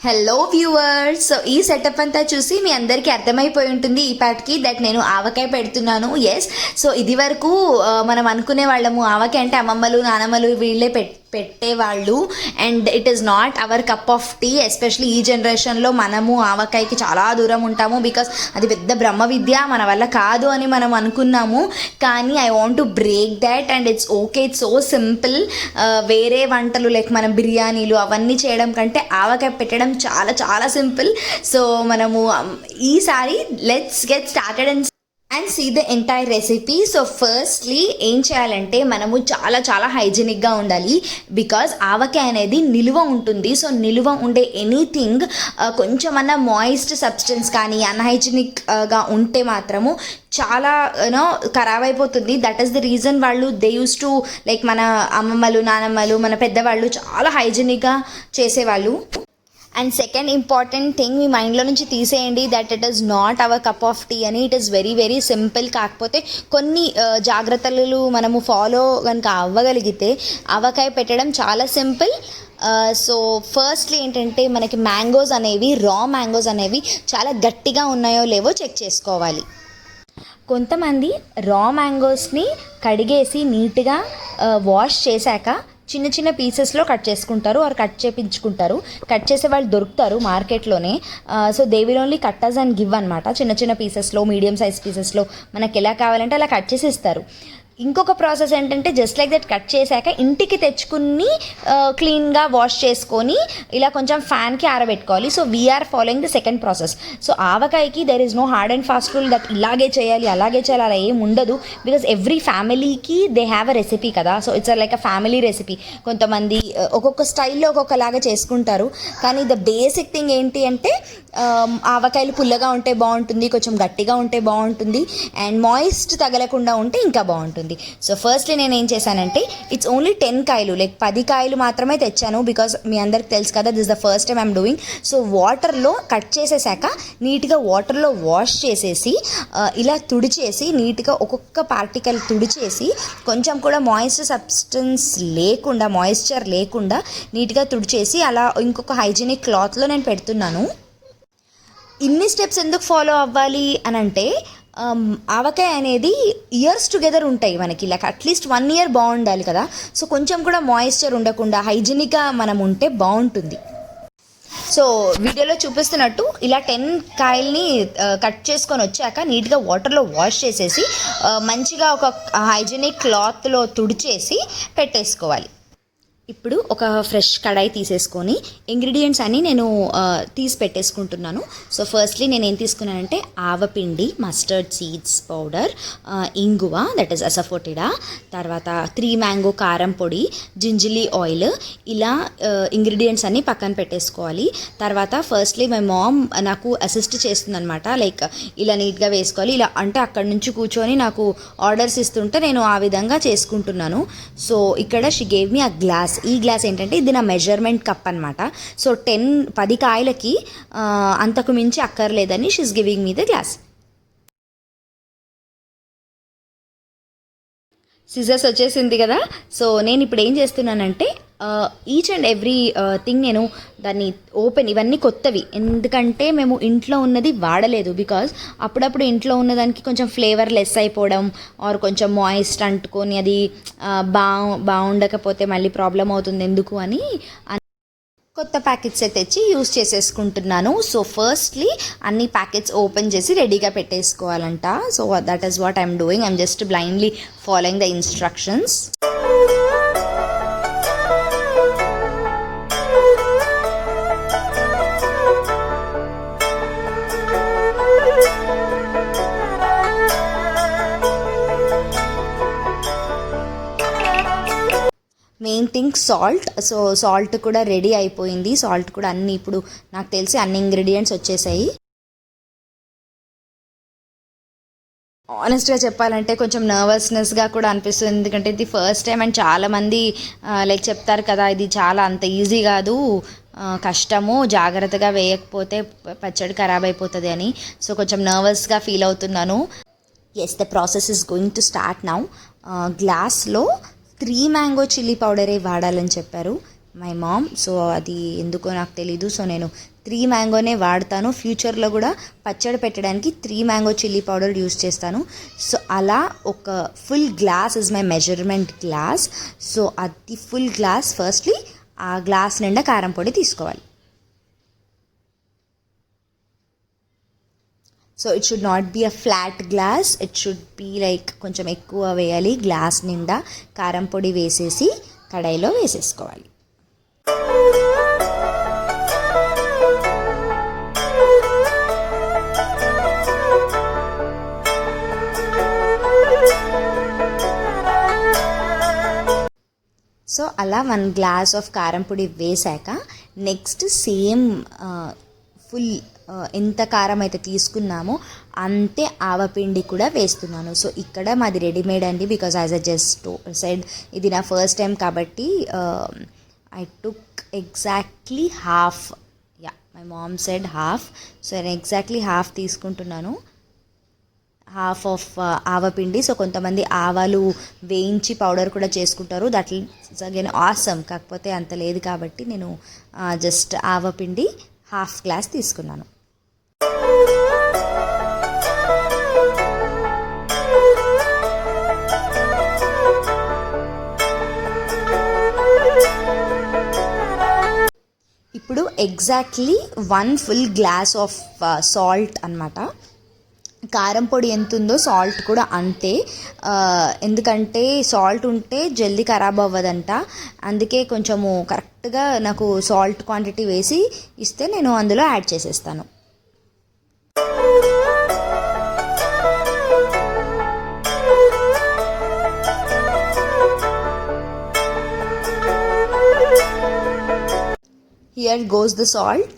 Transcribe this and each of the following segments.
Hello viewers. So ఈ setup అంతా చూసి మీ అందరికీ అర్థమైపోయి ఉంటుంది ఈ పాటికి దట్ నేను ఆవకాయ పెడుతున్నాను. ఎస్, సో ఇది వరకు మనం అనుకునే వాళ్ళము ఆవకాయ అంటే అమ్మమ్మలు నానమ్మలు వీళ్ళే పెట్టేవాళ్ళు. And it is not our cup of tea. Especially ఈ జనరేషన్లో మనము ఆవకాయకి చాలా దూరం ఉంటాము. బికాస్ అది పెద్ద బ్రహ్మ విద్య, మన వల్ల కాదు అని మనం అనుకున్నాము. కానీ I want to break that and it's okay, it's so simple. వేరే వంటలు లైక్ మనం బిర్యానీలు అవన్నీ చేయడం కంటే ఆవకాయ పెట్టడం చాలా చాలా సింపుల్. సో మనము ఈసారి let's get started and see the entire recipe. So firstly ఏం చేయాలంటే మనము చాలా చాలా హైజీనిక్గా ఉండాలి. బికాజ్ ఆవకాయ అనేది నిలువ ఉంటుంది. సో నిలువ ఉండే ఎనీథింగ్ కొంచెమన్నా మాయిస్ట్ సబ్స్టెన్స్ కానీ అన్హైజీనిక్గా ఉంటే మాత్రము చాలా ఖరాబ్ అయిపోతుంది. దట్ ఈస్ ద రీజన్ వాళ్ళు దే యూస్ టు లైక్ మన అమ్మమ్మలు నానమ్మలు మన పెద్దవాళ్ళు చాలా హైజీనిక్గా చేసేవాళ్ళు. అండ్ సెకండ్ ఇంపార్టెంట్ థింగ్ మీ మైండ్లో నుంచి తీసేయండి that it is not our cup of tea అని. It is very very simple. కాకపోతే కొన్ని జాగ్రత్తలు మనము ఫాలో కనుక అవ్వగలిగితే ఆవకాయ పెట్టడం చాలా సింపుల్. సో ఫస్ట్లీ ఏంటంటే మనకి మ్యాంగోస్ అనేవి రా మ్యాంగోస్ అనేవి చాలా గట్టిగా ఉన్నాయో లేవో చెక్ చేసుకోవాలి. కొంతమంది రా మ్యాంగోస్ని కడిగేసి నీట్గా వాష్ చేశాక చిన్న చిన్న పీసెస్లో కట్ చేసుకుంటారు ఆర్ కట్ చేయించుకుంటారు. కట్ చేసే వాళ్ళు దొరుకుతారు మార్కెట్లోనే. So they will only cut us and give అనమాట. చిన్న చిన్న పీసెస్లో మీడియం సైజ్ పీసెస్లో మనకి ఎలా కావాలంటే అలా కట్ చేసి ఇస్తారు. ఇంకొక ప్రాసెస్ ఏంటంటే జస్ట్ లైక్ దట్ కట్ చేశాక ఇంటికి తెచ్చుకుని క్లీన్గా వాష్ చేసుకొని ఇలా కొంచెం ఫ్యాన్కి ఆరబెట్టుకోవాలి. So we are following the second process. So ఆవకాయకి there is no hard and fast rule that ఇలాగే చేయాలి అలాగే చేయాలి అలా ఏం ఉండదు. బికాస్ ఎవ్రీ ఫ్యామిలీకి దే హ్యావ్ అ రెసిపీ కదా. So it's like a family recipe. కొంతమంది ఒక్కొక్క స్టైల్లో ఒక్కొక్కలాగా చేసుకుంటారు. కానీ ద బేసిక్ థింగ్ ఏంటి అంటే ఆవకాయలు పుల్లగా ఉంటే బాగుంటుంది, కొంచెం గట్టిగా ఉంటే బాగుంటుంది, అండ్ మాయిస్ట్ తగలకుండా ఉంటే ఇంకా బాగుంటుంది. సో ఫస్ట్లీ నేను ఏం చేశానంటే ఇట్స్ ఓన్లీ 10 కాయలు లైక్ 10 కాయలు మాత్రమే తెచ్చాను. బికాస్ మీ అందరికి తెలుసు కదా this the first time I'm doing. So వాటర్లో కట్ చేసేసాక నీట్గా వాటర్లో వాష్ చేసేసి ఇలా తుడిచేసి నీట్గా ఒక్కొక్క పార్టికల్ తుడిచేసి కొంచెం కూడా మాయిశ్చర్ లేకుండా నీట్గా తుడిచేసి అలా ఇంకొక హైజీనిక్ క్లాత్లో నేను పెడుతున్నాను. ఇన్ని స్టెప్స్ ఎందుకు ఫాలో అవ్వాలి అని అంటే ఆవకాయ అనేది ఇయర్స్ టుగెదర్ ఉంటాయి మనకి. లైక్ అట్లీస్ట్ 1 year బాగుండాలి కదా. సో కొంచెం కూడా మాయిశ్చర్ ఉండకుండా హైజీనిక్గా మనం ఉంటే బాగుంటుంది. సో వీడియోలో చూపిస్తున్నట్టు ఇలా 10 కాయల్ని కట్ చేసుకొని వచ్చాక నీట్గా వాటర్లో వాష్ చేసేసి మంచిగా ఒక హైజీనిక్ క్లాత్లో తుడిచేసి పెట్టేసుకోవాలి. ఇప్పుడు ఒక ఫ్రెష్ కడాయి తీసేసుకొని ఇంగ్రీడియంట్స్ అన్నీ నేను తీసి పెట్టేసుకుంటున్నాను. సో ఫస్ట్లీ నేను ఏం తీసుకున్నానంటే ఆవపిండి, మస్టర్డ్ సీడ్స్ పౌడర్, ఇంగువ దట్ ఈస్ అసఫోటిడా, తర్వాత 3 మ్యాంగో కారం పొడి, జింజిలీ ఆయిల్, ఇలా ఇంగ్రీడియంట్స్ అన్నీ పక్కన పెట్టేసుకోవాలి. తర్వాత ఫస్ట్లీ మై మామ్ నాకు అసిస్ట్ చేస్తుందనమాట. లైక్ ఇలా నీట్గా వేసుకోవాలి ఇలా అంటే అక్కడి నుంచి కూర్చొని నాకు ఆర్డర్స్ ఇస్తుంటే నేను ఆ విధంగా చేసుకుంటున్నాను. సో ఇక్కడ she gave me a glass. ఈ గ్లాస్ ఏంటంటే ఇది నా మెజర్మెంట్ కప్ అనమాట. సో 10 కాయలకి అంతకు మించి అక్కర్లేదని she is giving me the glass. Scissors వచ్చేసింది కదా. సో నేను ఇప్పుడు ఏం చేస్తున్నానంటే ఈచ్ అండ్ ఎవ్రీ థింగ్ నేను దాన్ని ఇవన్నీ కొత్తవి ఎందుకంటే మేము ఇంట్లో ఉన్నది వాడలేదు. బికాజ్ అప్పుడప్పుడు ఇంట్లో ఉన్నదానికి కొంచెం ఫ్లేవర్ లెస్ అయిపోవడం ఆర్ కొంచెం మాయిస్ట్ అంటుకొని అది బాగుండకపోతే మళ్ళీ ప్రాబ్లం అవుతుంది ఎందుకు అని కొత్త ప్యాకెట్స్ తెచ్చి యూస్ చేసేసుకుంటున్నాను. సో ఫస్ట్లీ అన్ని ప్యాకెట్స్ ఓపెన్ చేసి రెడీగా పెట్టేసుకోవాలంట. So that is what I'm doing. I'm just blindly following the instructions. Main thing salt. So salt కూడా రెడీ అయిపోయింది. సాల్ట్ కూడా అన్ని ఇప్పుడు నాకు తెలిసి అన్ని ఇంగ్రీడియంట్స్ వచ్చేసాయి. ఆనెస్ట్గా చెప్పాలంటే కొంచెం నర్వస్నెస్గా కూడా అనిపిస్తుంది. ఎందుకంటే ఇది ఫస్ట్ టైం అండ్ చాలామంది లైక్ చెప్తారు కదా ఇది చాలా అంత ఈజీ కాదు, కష్టము, జాగ్రత్తగా వేయకపోతే పచ్చడి ఖరాబ్ అయిపోతుంది అని. సో కొంచెం నర్వస్గా ఫీల్ అవుతున్నాను. Yes, the process is going to start now. గ్లాస్లో 3 మ్యాంగో చిల్లీ పౌడరే వాడాలని చెప్పారు. My mom. సో అది ఎందుకో నాకు తెలీదు. సో నేను 3 మ్యాంగోనే వాడతాను. ఫ్యూచర్లో కూడా పచ్చడి పెట్టడానికి 3 మ్యాంగో చిల్లీ పౌడర్ యూస్ చేస్తాను. సో అలా ఒక full glass is my measurement glass. So అది ఫుల్ గ్లాస్ ఫస్ట్లీ ఆ గ్లాస్ నిండా కారం పొడి తీసుకోవాలి. So it should not be a flat glass, it should be like కొంచెం ఎక్కువ వేయాలి. గ్లాస్ నిండా కారం పొడి వేసేసి కడాయిలో వేసేసుకోవాలి. సో అలా 1 గ్లాస్ ఆఫ్ కారం పొడి వేసాక నెక్స్ట్ సేమ్ ఫుల్ ఎంత కారం అయితే తీసుకున్నామో అంతే ఆవపిండి కూడా వేస్తున్నాను. సో ఇక్కడ మాది రెడీమేడ్ అండి, because as a just said ఇది నా ఫస్ట్ టైం కాబట్టి I took exactly half. Yeah, my mom said half. So నేను ఎగ్జాక్ట్లీ హాఫ్ తీసుకుంటున్నాను, హాఫ్ ఆఫ్ ఆవపిండి. సో కొంతమంది ఆవాలు వేయించి పౌడర్ కూడా చేసుకుంటారు, దట్ ఈస్ అగైన్ ఆసమ్. కాకపోతే అంత లేదు కాబట్టి నేను జస్ట్ ఆవపిండి హాఫ్ గ్లాస్ తీసుకున్నాను. ఇప్పుడు exactly 1 full glass of salt అన్నమాట. కారం పొడి ఎంత ఉందో సాల్ట్ కూడా అంతే, ఎందుకంటే సాల్ట్ ఉంటే జల్దీ ఖరాబ్ అవ్వదంట. అందుకే కొంచెము కరెక్ట్గా నాకు సాల్ట్ క్వాంటిటీ వేసి ఇస్తే నేను అందులో యాడ్ చేసేస్తాను. Here goes the salt.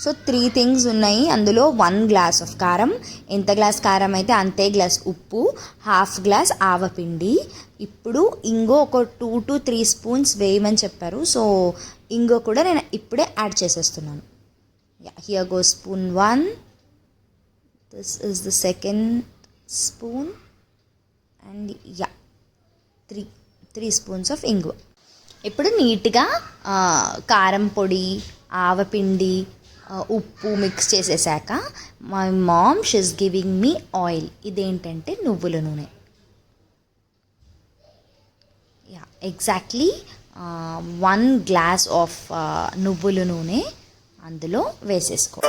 So 3 things ఉన్నాయి అందులో. 1 గ్లాస్ ఆఫ్ కారం, ఎంత గ్లాస్ కారం అయితే అంతే గ్లాస్ ఉప్పు, హాఫ్ గ్లాస్ ఆవపిండి. ఇప్పుడు ఇంగో ఒక 2 to 3 స్పూన్స్ వేయమని చెప్పారు. సో ఇంగో కూడా నేను ఇప్పుడే యాడ్ చేసేస్తున్నాను. Here go spoon 1, this is the second spoon, and 3 spoons of ఇంగువ. ఇప్పుడు నీట్గా కారం పొడి, ఆవపిండి, ఉప్పు మిక్స్ చేసేసాక my mom she's giving me oil. ఇదేంటంటే నువ్వుల నూనె. ఎగ్జాక్ట్లీ 1 గ్లాస్ ఆఫ్ నువ్వుల నూనె అందులో వేసేసుకో.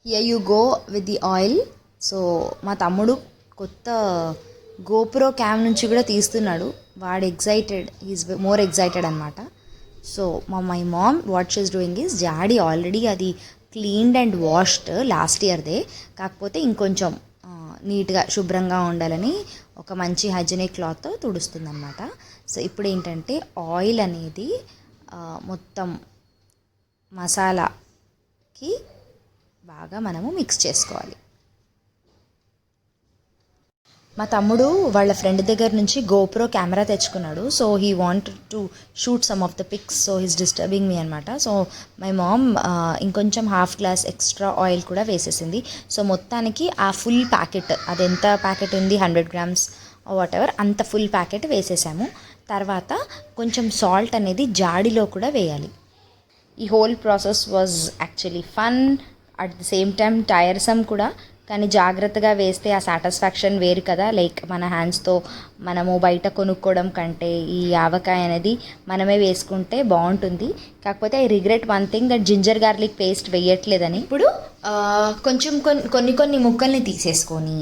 Here you go with the oil. So మా తమ్ముడు కొత్త గోప్రో క్యామ్ నుంచి కూడా తీస్తున్నాడు. వాడు ఎగ్జైటెడ్, ఈజ్ మోర్ ఎగ్జైటెడ్ అనమాట. So my mom what she's doing is, జాడి ఆల్రెడీ అది క్లీన్డ్ అండ్ వాష్డ్ లాస్ట్ ఇయర్దే, కాకపోతే ఇంకొంచెం నీట్గా శుభ్రంగా ఉండాలని ఒక మంచి హైజీనిక్ క్లాత్తో తుడుస్తుంది అనమాట. సో ఇప్పుడు ఏంటంటే ఆయిల్ అనేది మొత్తం మసాలాకి బాగా మనము మిక్స్ చేసుకోవాలి. మా తమ్ముడు వాళ్ళ ఫ్రెండ్ దగ్గర నుంచి గోప్రో కెమెరా తెచ్చుకున్నాడు. So he wanted to shoot some of the pics, so he's disturbing me అనమాట. సో మై మామ్ ఇంకొంచెం హాఫ్ గ్లాస్ ఎక్స్ట్రా ఆయిల్ కూడా వేసేసింది. సో మొత్తానికి ఆ ఫుల్ ప్యాకెట్, అది ఎంత ప్యాకెట్ ఉంది 100 grams వాట్ ఎవర్, అంత ఫుల్ ప్యాకెట్ వేసేసాము. తర్వాత కొంచెం సాల్ట్ అనేది జాడిలో కూడా వేయాలి. ఈ whole process was actually fun, at the same time tiresome కూడా. కానీ జాగ్రత్తగా వేస్తే ఆ సాటిస్ఫాక్షన్ వేరు కదా. లైక్ మన హ్యాండ్స్తో మనము బయట కొనుక్కోవడం కంటే ఈ ఆవకాయ అనేది మనమే వేసుకుంటే బాగుంటుంది. కాకపోతే I regret 1 thing, that ginger garlic paste వేయట్లేదని. ఇప్పుడు కొంచెం కొన్ని ముక్కల్ని తీసేసుకొని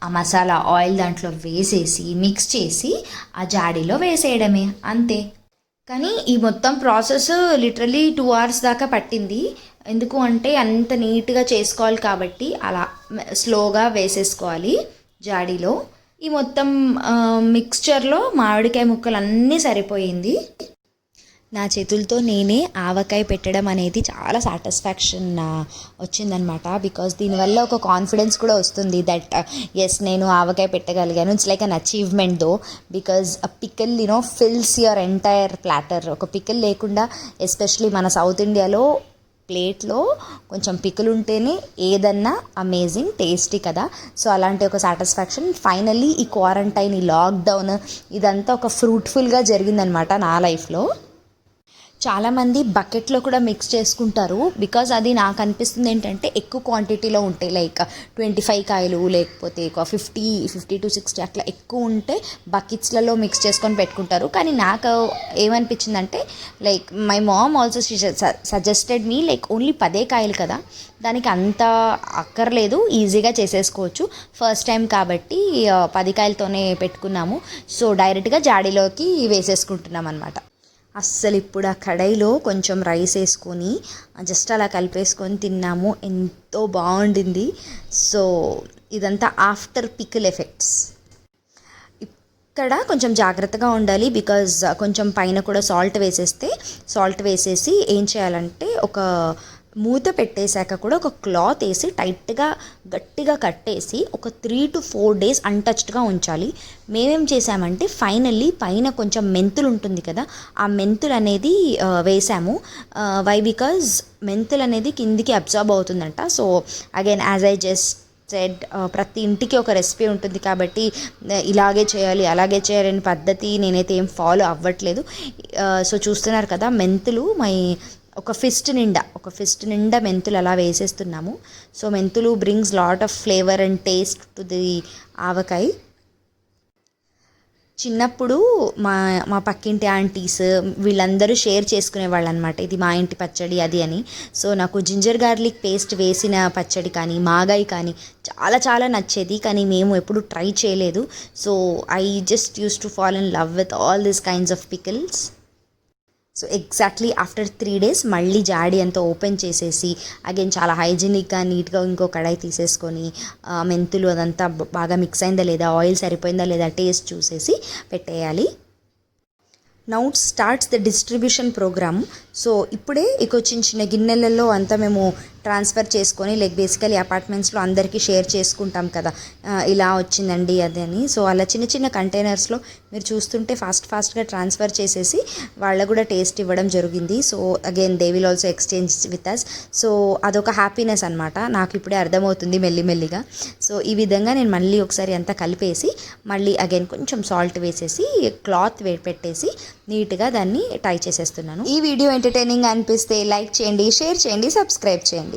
ఆ మసాలా ఆయిల్ దాంట్లో వేసేసి మిక్స్ చేసి ఆ జాడీలో వేసేయడమే, అంతే. కానీ ఈ మొత్తం ప్రాసెస్ లిటరలీ 2 hours దాకా పట్టింది. ఎందుకు అంటే అంత నీట్గా చేసుకోవాలి కాబట్టి అలా స్లోగా వేసేసుకోవాలి జాడీలో. ఈ మొత్తం మిక్స్చర్లో మామిడికాయ ముక్కలు అన్నీ సరిపోయింది. నా చేతులతో నేనే ఆవకాయ పెట్టడం అనేది చాలా సాటిస్ఫాక్షన్ వచ్చిందనమాట. బికాస్ దీనివల్ల ఒక కాన్ఫిడెన్స్ కూడా వస్తుంది దట్ ఎస్ నేను ఆవకాయ పెట్టగలిగాను. It's like an achievement though, because pickle fills your entire platter. ఒక పికిల్ లేకుండా ఎస్పెషలీ మన సౌత్ ఇండియాలో ప్లేట్లో కొంచెం పికిల్ ఉంటేనే ఏదన్నా అమేజింగ్ టేస్టీ కదా. సో అలాంటి ఒక సాటిస్ఫాక్షన్ ఫైనల్లీ ఈ క్వారంటైన్, ఈ లాక్డౌన్ ఇదంతా ఒక ఫ్రూట్ఫుల్గా జరిగిందనమాట నా లైఫ్లో. చాలామంది బకెట్లో కూడా మిక్స్ చేసుకుంటారు. బికాజ్ అది నాకు అనిపిస్తుంది ఏంటంటే ఎక్కువ క్వాంటిటీలో ఉంటాయి. లైక్ 25 కాయలు లేకపోతే ఒక 50 to 60 అట్లా ఎక్కువ ఉంటే బకెట్స్లలో మిక్స్ చేసుకొని పెట్టుకుంటారు. కానీ నాకు ఏమనిపించిందంటే like my mom also suggested me like only 10 కాయలు కదా, దానికి అంత అక్కర్లేదు, ఈజీగా చేసేసుకోవచ్చు. ఫస్ట్ టైం కాబట్టి 10 కాయలతోనే పెట్టుకున్నాము. సో డైరెక్ట్గా జాడీలోకి వేసేసుకుంటున్నాం అనమాట. అస్సలు ఇప్పుడు ఆ కడాయిలో కొంచెం రైస్ వేసుకొని జస్ట్ అలా కలిపేసుకొని తిన్నాము, ఎంతో బాగుండింది. సో ఇదంతా ఆఫ్టర్ పికిల్ ఎఫెక్ట్స్. ఇక్కడ కొంచెం జాగ్రత్తగా ఉండాలి బికాజ్ కొంచెం పైన కూడా సాల్ట్ వేసేసి ఏం చేయాలంటే ఒక మూత పెట్టేశాక కూడా ఒక క్లాత్ వేసి టైట్గా గట్టిగా కట్టేసి ఒక 3 to 4 days అన్టచ్డ్గా ఉంచాలి. మేమేం చేసామంటే ఫైనల్లీ పైన కొంచెం మెంతులు ఉంటుంది కదా, ఆ మెంతులు అనేది వేసాము. బికాజ్ మెంతులు అనేది కిందికి అబ్జార్బ్ అవుతుందంట. So again as I just said, ప్రతి ఇంటికి ఒక రెసిపీ ఉంటుంది కాబట్టి ఇలాగే చేయాలి అలాగే చేయాలని పద్ధతి నేనైతే ఏం ఫాలో అవ్వట్లేదు. సో చూస్తున్నారు కదా, మెంతులు ఒక ఫిస్ట్ నిండా మెంతులు అలా వేసేస్తున్నాము. సో మెంతులు brings lot of flavour and taste to the avakaya. చిన్నప్పుడు మా పక్కింటి ఆంటీస్ వీళ్ళందరూ షేర్ చేసుకునేవాళ్ళు అనమాట, ఇది మా ఇంటి పచ్చడి అది అని. సో నాకు జింజర్ గార్లిక్ పేస్ట్ వేసిన పచ్చడి కానీ మాగాయి కానీ చాలా చాలా నచ్చేది, కానీ మేము ఎప్పుడు ట్రై చేయలేదు. So I just use to fall in love with all this kinds of pickles. So exactly after 3 days మళ్ళీ జాడీ అంతా ఓపెన్ చేసేసి అగైన్ చాలా హైజీనిక్గా నీట్గా ఇంకో కడాయి తీసేసుకొని మెంతులు అదంతా బాగా మిక్స్ అయిందా లేదా, ఆయిల్ సరిపోయిందా లేదా టేస్ట్ చూసేసి పెట్టేయాలి. Now starts the distribution program. సో ఇప్పుడే ఇక చిన్న గిన్నెలలో అంతా మేము ట్రాన్స్ఫర్ చేసుకొని లైక్ బేసికలీ అపార్ట్మెంట్స్లో అందరికీ షేర్ చేసుకుంటాం కదా, ఇలా వచ్చిందండి అది అని. సో అలా చిన్న కంటైనర్స్లో మీరు చూస్తుంటే ఫాస్ట్గా ట్రాన్స్ఫర్ చేసేసి వాళ్ళకు కూడా టేస్ట్ ఇవ్వడం జరిగింది. So again they will also exchange with us. So అదొక హ్యాపీనెస్ అనమాట, నాకు ఇప్పుడే అర్థమవుతుంది మెల్లిమెల్లిగా. సో ఈ విధంగా నేను మళ్ళీ ఒకసారి అంతా కలిపేసి మళ్ళీ అగైన్ కొంచెం సాల్ట్ వేసేసి క్లాత్ పెట్టేసి నీట్గా దాన్ని టై చేసేస్తున్నాను. ఈ వీడియో ఎంటర్టైనింగ్ అనిపిస్తే లైక్ చేయండి, షేర్ చేయండి, సబ్స్క్రైబ్ చేయండి.